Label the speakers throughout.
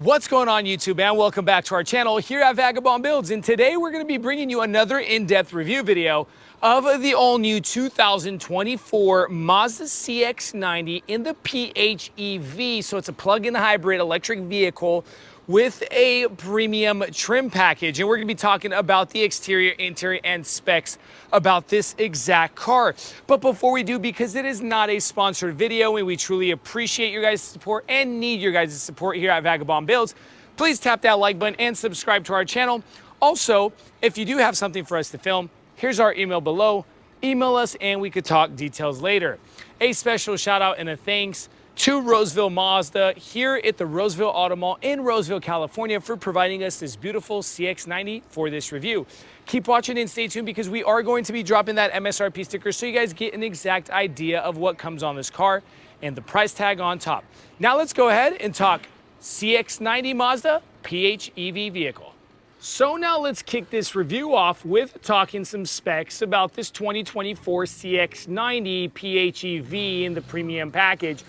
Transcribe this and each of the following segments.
Speaker 1: What's going on YouTube, man? Welcome back to our channel here at Vagabond Builds, and today we're going to be bringing you another in-depth review video of the all-new 2024 Mazda CX-90 in the PHEV. So it's a plug-in hybrid electric vehicle with a premium trim package, and we're going to be talking about the exterior, interior, and specs about this exact car. But before we do, because it is not a sponsored video and we truly appreciate your guys' support and need your guys' support here at Vagabond Builds, please tap that like button and subscribe to our channel. Also, if you do have something for us to film, here's our email below. Email us and we could talk details later. A special shout out and a thanks to Roseville Mazda here at the Roseville Auto Mall in Roseville, California for providing us this beautiful CX-90 for this review. Keep watching and stay tuned because we are going to be dropping that MSRP sticker so you guys get an exact idea of what comes on this car and the price tag on top. Now let's go ahead and talk CX-90 Mazda PHEV vehicle. So now let's kick this review off with talking some specs about this 2024 CX-90 PHEV in the premium package.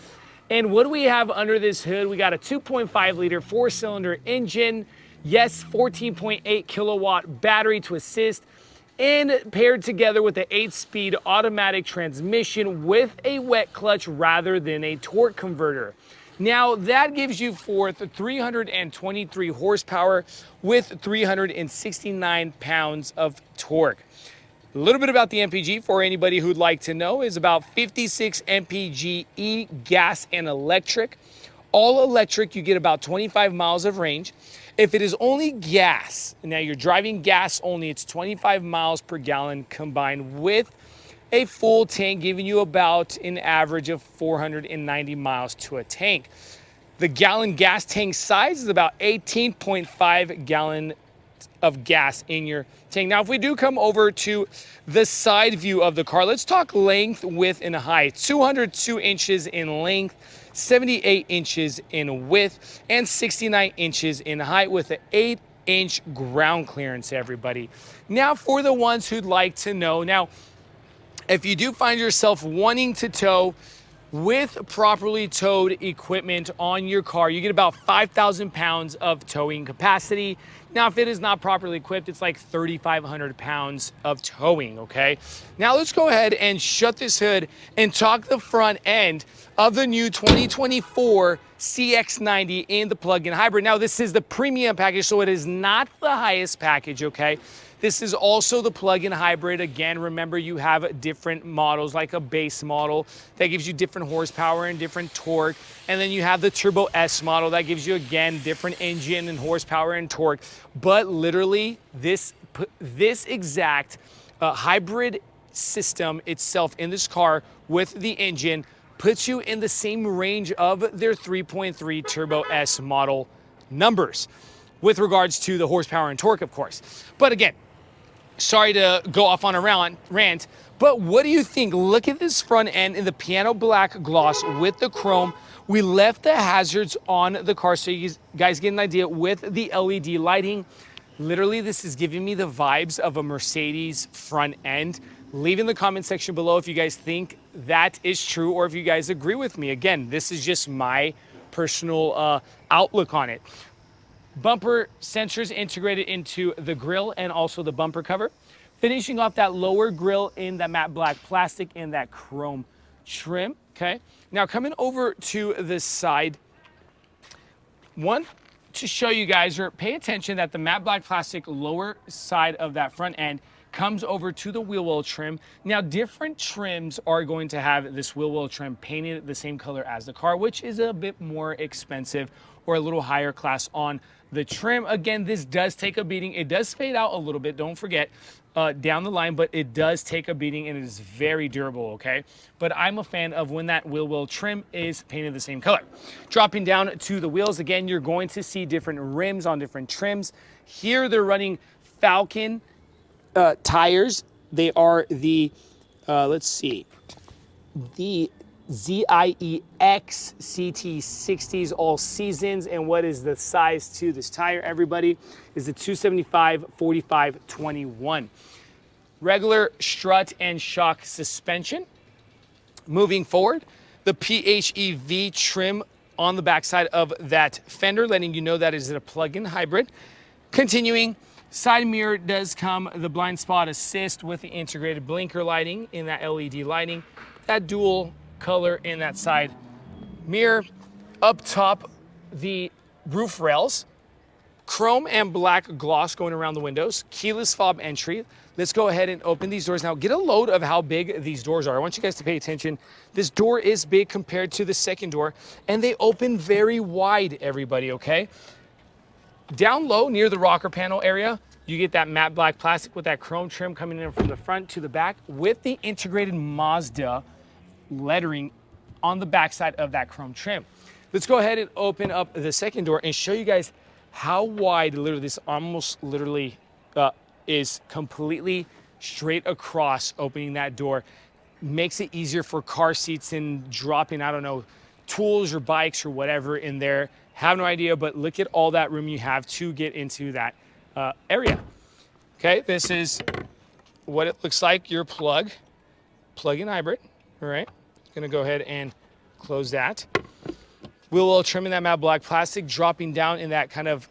Speaker 1: And what do we have under this hood? We got a 2.5 liter four-cylinder engine, yes, 14.8 kilowatt battery to assist, and paired together with an 8-speed automatic transmission with a wet clutch rather than a torque converter. Now that gives you forth 323 horsepower with 369 pounds of torque. A little bit about the MPG for anybody who'd like to know is about 56 mpg E gas and electric. All electric, you get about 25 miles of range. If it is only gas, now you're driving gas only, it's 25 miles per gallon combined with a full tank, giving you about an average of 490 miles to a tank. The gallon gas tank size is about 18.5 gallon of gas in your tank. Now, if we do come over to the side view of the car, let's talk length, width, and height. 202 inches in length, 78 inches in width, and 69 inches in height with an 8-inch ground clearance, everybody. Now, for the ones who'd like to know, now, if you do find yourself wanting to tow with properly towed equipment on your car, you get about 5,000 pounds of towing capacity. Now, if it is not properly equipped, it's like 3,500 pounds of towing, okay? Now, let's go ahead and shut this hood and talk the front end of the new 2024 CX-90 in the plug-in hybrid. Now, this is the premium package, so it is not the highest package, okay? This is also the plug-in hybrid. Again, remember you have different models, like a base model that gives you different horsepower and different torque. And then you have the Turbo S model that gives you, again, different engine and horsepower and torque. But literally, this exact hybrid system itself in this car with the engine puts you in the same range of their 3.3 Turbo S model numbers with regards to the horsepower and torque, of course. But again, sorry to go off on a rant, but what do you think? Look at this front end in the piano black gloss with the chrome. We left the hazards on the car so you guys get an idea with the LED lighting. Literally, this is giving me the vibes of a Mercedes front end. Leave in the comment section below if you guys think that is true or if you guys agree with me. Again, this is just my personal outlook on it. Bumper sensors integrated into the grille and also the bumper cover. Finishing off that lower grille in that matte black plastic and that chrome trim, okay? Now coming over to the side, one, to show you guys, or pay attention that the matte black plastic lower side of that front end comes over to the wheel well trim. Now, different trims are going to have this wheel well trim painted the same color as the car, which is a bit more expensive or a little higher class on the trim. Again, this does take a beating. It does fade out a little bit, don't forget, down the line, but it does take a beating and it is very durable, okay? But I'm a fan of when that wheel well trim is painted the same color. Dropping down to the wheels, again, you're going to see different rims on different trims. Here, they're running Falcon tires. They are the, let's see, the ZIEX CT60s all seasons. And what is the size to this tire, everybody? Is the 275/45/21. Regular strut and shock suspension. Moving forward, the PHEV trim on the backside of that fender, letting you know that is a plug-in hybrid. Continuing, side mirror does come the blind spot assist with the integrated blinker lighting in that LED lighting, that dual color in that side mirror. Up top, the roof rails, chrome and black gloss going around the windows, keyless fob entry. Let's go ahead and open these doors. Now get a load of how big these doors are. I want you guys to pay attention. This door is big compared to the second door, and they open very wide, everybody, okay? Down low near the rocker panel area, you get that matte black plastic with that chrome trim coming in from the front to the back with the integrated Mazda lettering on the backside of that chrome trim. Let's go ahead and open up the second door and show you guys how wide literally this almost literally is completely straight across. Opening that door makes it easier for car seats and dropping, I don't know, tools or bikes or whatever in there. Have no idea, but look at all that room you have to get into that area. Okay, this is what it looks like, your plug-in hybrid. All right, gonna go ahead and close that. Wheel trim in that matte black plastic, dropping down in that kind of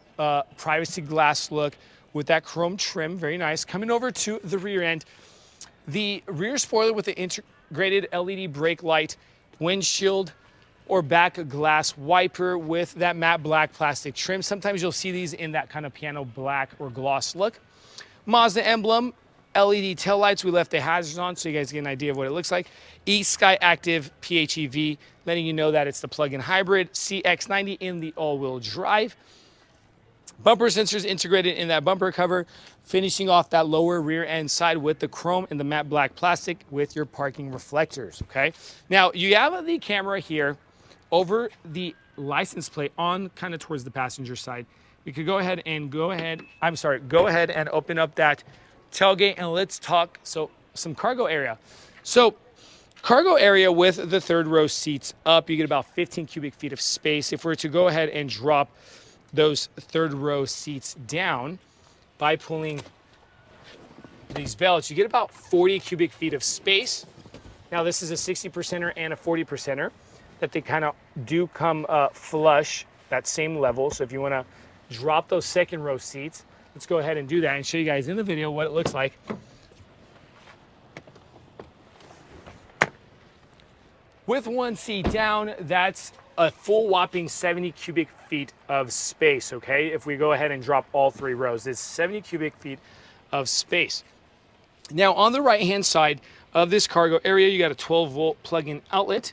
Speaker 1: privacy glass look with that chrome trim, very nice. Coming over to the rear end, the rear spoiler with the integrated LED brake light, windshield or back glass wiper with that matte black plastic trim. Sometimes you'll see these in that kind of piano black or gloss look. Mazda emblem, LED taillights. We left the hazards on so you guys get an idea of what it looks like. eSky Active PHEV, letting you know that it's the plug-in hybrid CX-90 in the all-wheel drive. Bumper sensors integrated in that bumper cover, finishing off that lower rear end side with the chrome and the matte black plastic with your parking reflectors, okay? Now, you have the camera here over the license plate on kind of towards the passenger side. You could go ahead and go ahead and open up that tailgate and let's talk some cargo area. So cargo area with the third row seats up, you get about 15 cubic feet of space. If we're to go ahead and drop those third row seats down by pulling these belts, you get about 40 cubic feet of space. Now this is a 60%er and a 40%er that they kind of do come flush, that same level. So if you want to drop those second row seats, let's go ahead and do that and show you guys in the video what it looks like. With one seat down, that's a full whopping 70 cubic feet of space, okay? If we go ahead and drop all three rows, it's 70 cubic feet of space. Now on the right-hand side of this cargo area, you got a 12-volt plug-in outlet.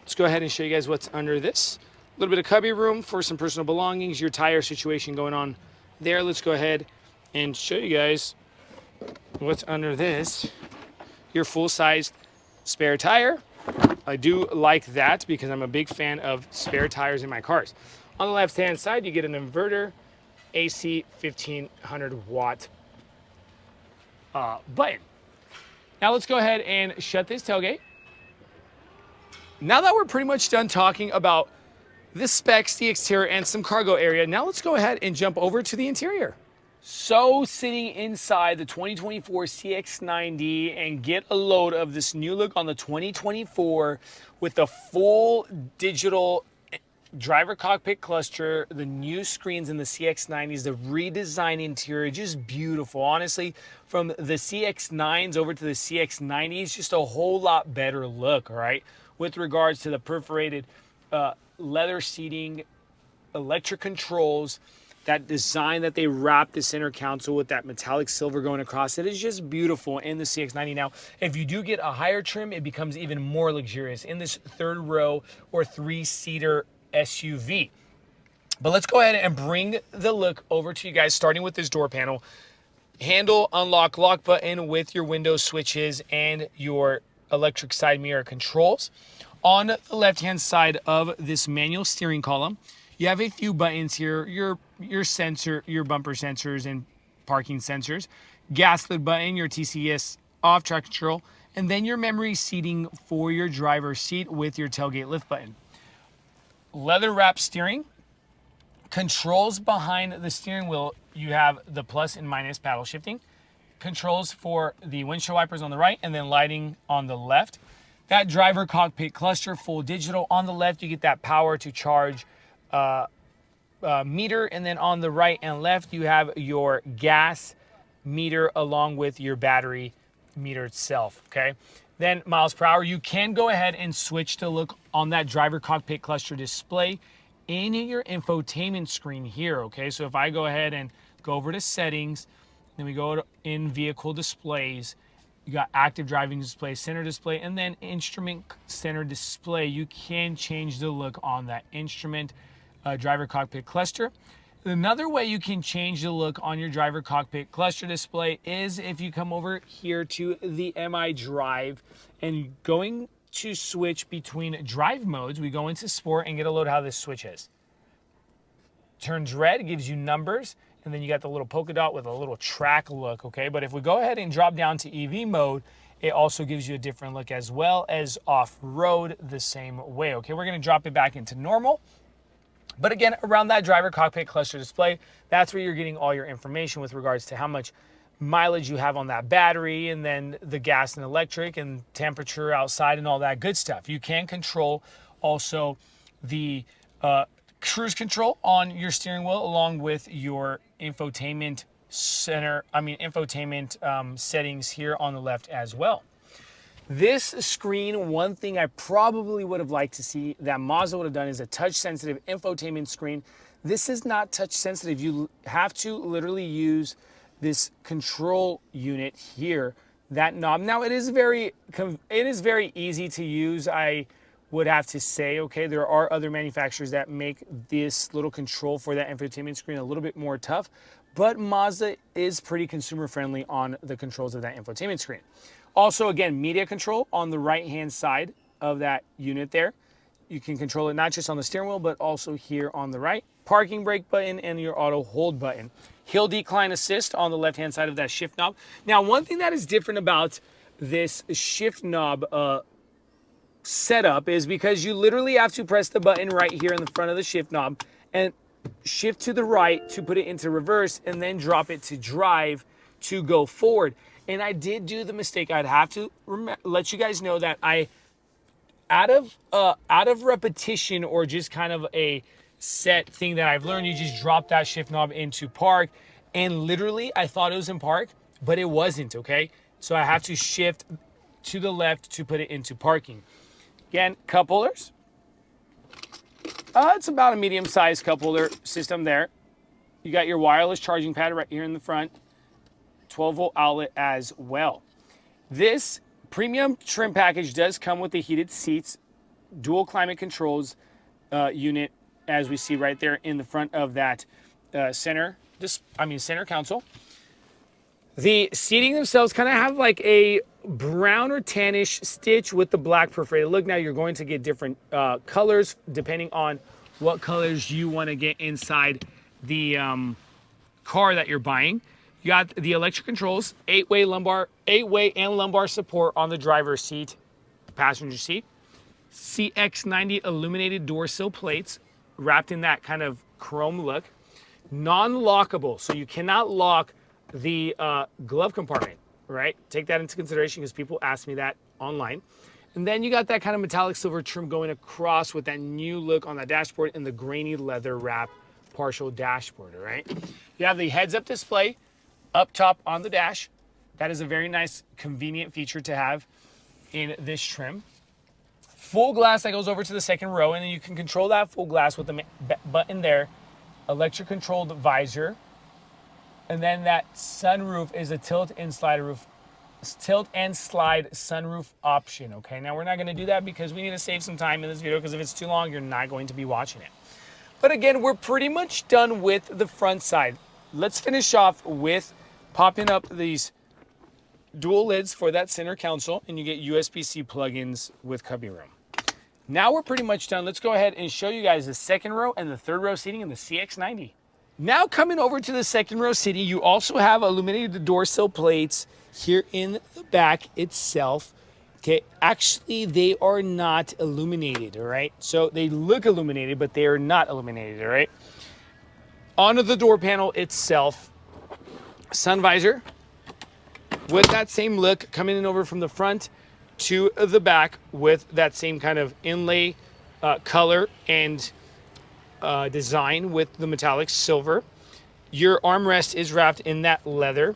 Speaker 1: Let's go ahead and show you guys what's under this. A little bit of cubby room for some personal belongings, your tire situation going on there. Let's go ahead and show you guys what's under this. Your full-size spare tire. I do like that because I'm a big fan of spare tires in my cars. On the left-hand side, you get an inverter, AC 1500 watt button. Now let's go ahead and shut this tailgate. Now that we're pretty much done talking about the specs, the exterior, and some cargo area, now let's go ahead and jump over to the interior. So sitting inside the 2024 CX-90 and get a load of this new look on the 2024 with the full digital driver cockpit cluster, the new screens in the CX-90s, the redesigned interior, just beautiful. Honestly, from the CX-9s over to the CX-90s, just a whole lot better look, all right? With regards to the perforated leather seating, electric controls, that design that they wrap the center console with that metallic silver going across it is just beautiful in the CX-90. Now, if you do get a higher trim, it becomes even more luxurious in this third row or three-seater SUV. But let's go ahead and bring the look over to you guys, starting with this door panel. Handle, unlock, lock button with your window switches and your electric side mirror controls. On the left-hand side of this manual steering column, you have a few buttons here, your sensor, your bumper sensors and parking sensors, gaslit button, your TCS off track control, and then your memory seating for your driver's seat with your tailgate lift button. Leather wrap steering, controls behind the steering wheel, you have the plus and minus paddle shifting, controls for the windshield wipers on the right and then lighting on the left. that driver cockpit cluster, full digital. On the left, you get that power to charge meter, and then on the right and left, you have your gas meter along with your battery meter itself, okay? Then miles per hour, you can go ahead and switch to look on that driver cockpit cluster display in your infotainment screen here, okay? So if I go ahead and go over to settings, then we go to in vehicle displays, you got active driving display, center display, and then instrument center display. You can change the look on that instrument driver cockpit cluster. Another way you can change the look on your driver cockpit cluster display is if you come over here to the MI Drive and going to switch between drive modes, we go into sport and get a look at how this switches. Turns red, gives you numbers, and then you got the little polka dot with a little track look, okay? But if we go ahead and drop down to EV mode, it also gives you a different look, as well as off-road the same way, okay? We're gonna drop it back into normal. But again, around that driver cockpit cluster display, that's where you're getting all your information with regards to how much mileage you have on that battery, and then the gas and electric and temperature outside and all that good stuff. You can control also the cruise control on your steering wheel along with your infotainment settings here on the left as well. This screen, one thing I probably would have liked to see that Mazda would have done is a touch-sensitive infotainment screen. This is not touch-sensitive. You have to literally use this control unit here, that knob. Now, it is very easy to use, I would have to say, okay? There are other manufacturers that make this little control for that infotainment screen a little bit more tough, but Mazda is pretty consumer-friendly on the controls of that infotainment screen. Also, again, media control on the right-hand side of that unit there. You can control it not just on the steering wheel, but also here on the right. Parking brake button and your auto hold button. Hill decline assist on the left-hand side of that shift knob. Now, one thing that is different about this shift knob setup is because you literally have to press the button right here in the front of the shift knob and shift to the right to put it into reverse, and then drop it to drive to go forward. And I did do the mistake. I'd have to let you guys know that out of repetition, or just kind of a set thing that I've learned, you just drop that shift knob into park, and literally I thought it was in park, but it wasn't, okay? So I have to shift to the left to put it into parking. Again, cup holders. It's about a medium-sized cup holder system there. You got your wireless charging pad right here in the front. 12-volt outlet as well. This premium trim package does come with the heated seats, dual climate controls unit, as we see right there in the front of that center console. The seating themselves kind of have like a brown or tannish stitch with the black perforated look. Now you're going to get different colors depending on what colors you want to get inside the car that you're buying. You got the electric controls, 8-way and lumbar support on the driver's seat, passenger seat. CX-90 illuminated door sill plates wrapped in that kind of chrome look. Non-lockable, so you cannot lock the glove compartment, right? Take that into consideration because people ask me that online. And then you got that kind of metallic silver trim going across with that new look on the dashboard and the grainy leather wrap partial dashboard, all right? You have the heads-up display up top on the dash. That is a very nice, convenient feature to have in this trim. Full glass that goes over to the second row, and then you can control that full glass with the button there. Electric controlled visor. And then that sunroof is a tilt and slide sunroof option, okay? Now we're not gonna do that because we need to save some time in this video, because if it's too long, you're not going to be watching it. But again, we're pretty much done with the front side. Let's finish off with popping up these dual lids for that center console, and you get USB-C plugins with cubby room. Now we're pretty much done. Let's go ahead and show you guys the second row and the third row seating in the CX-90. Now coming over to the second row seating, you also have illuminated door sill plates here in the back itself. Okay, actually they are not illuminated, all right? So they look illuminated, but they are not illuminated, all right? Onto the door panel itself, sun visor with that same look coming in over from the front. to the back with that same kind of inlay color and design with the metallic silver. Your armrest is wrapped in that leather.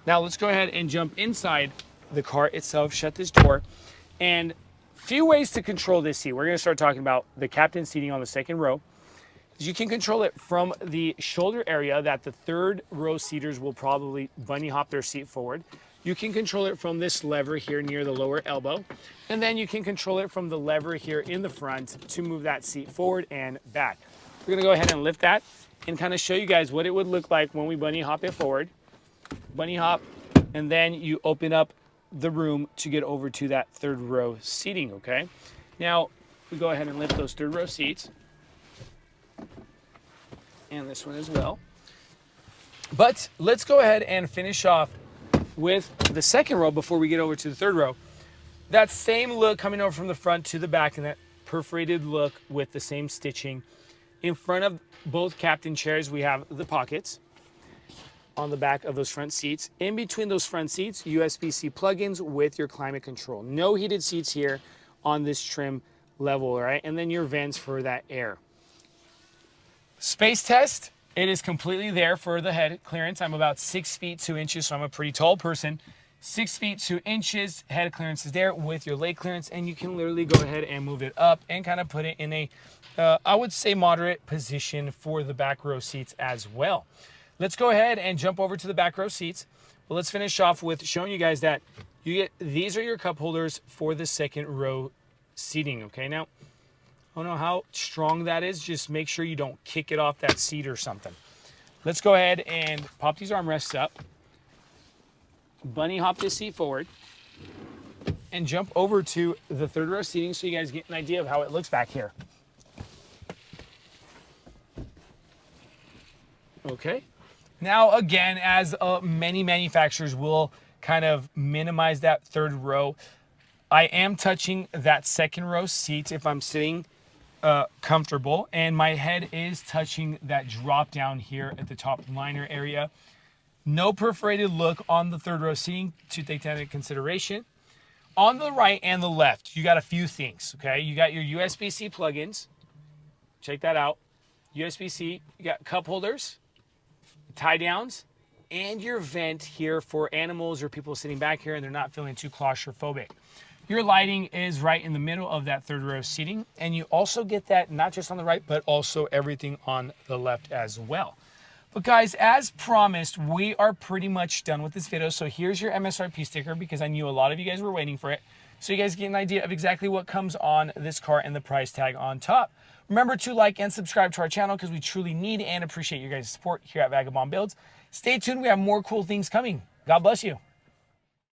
Speaker 1: Now let's go ahead and jump inside the car itself, shut this door, and few ways to control this seat. We're going to start talking about the captain seating on the second row. You can control it from the shoulder area that the third row seaters will probably bunny hop their seat forward. You can control it from this lever here near the lower elbow. And then you can control it from the lever here in the front to move that seat forward and back. We're going to go ahead and lift that and kind of show you guys what it would look like when we bunny hop it forward. Bunny hop, and then you open up the room to get over to that third row seating, okay? Now, we go ahead and lift those third row seats. And this one as well. But let's go ahead and finish off with the second row before we get over to the third row. That same look coming over from the front to the back, and that perforated look with the same stitching. In front of both captain chairs, we have the pockets on the back of those front seats. In between those front seats, USB-C plugins with your climate control. No heated seats here on this trim level, right? And then your vents for that air. Space test, it is completely there for the head clearance. I'm about 6 feet 2 inches, so I'm a pretty tall person. 6 feet 2 inches, head clearance is there with your leg clearance, and you can literally go ahead and move it up and kind of put it in a, I would say, moderate position for the back row seats as well. Let's go ahead and jump over to the back row seats. But let's finish off with showing you guys that you get, these are your cup holders for the second row seating, okay? Now, I don't know how strong that is. Just make sure you don't kick it off that seat or something. Let's go ahead and pop these armrests up. Bunny hop this seat forward. And jump over to the third row seating so you guys get an idea of how it looks back here. Okay. Now, again, as many manufacturers will kind of minimize that third row, I am touching that second row seat if I'm sitting comfortable, and my head is touching that drop down here at the top liner area. No perforated look on the third row seating to take that into consideration. On the right and the left, you got a few things, okay? You got your USB-C plugins. Check that out. USB-C, you got cup holders, tie downs, and your vent here for animals or people sitting back here and they're not feeling too claustrophobic. Your lighting is right in the middle of that third row seating, and you also get that not just on the right, but also everything on the left as well. But guys, as promised, we are pretty much done with this video. So here's your MSRP sticker, because I knew a lot of you guys were waiting for it. So you guys get an idea of exactly what comes on this car and the price tag on top. Remember to like and subscribe to our channel, because we truly need and appreciate your guys' support here at Vagabond Builds. Stay tuned. We have more cool things coming. God bless you.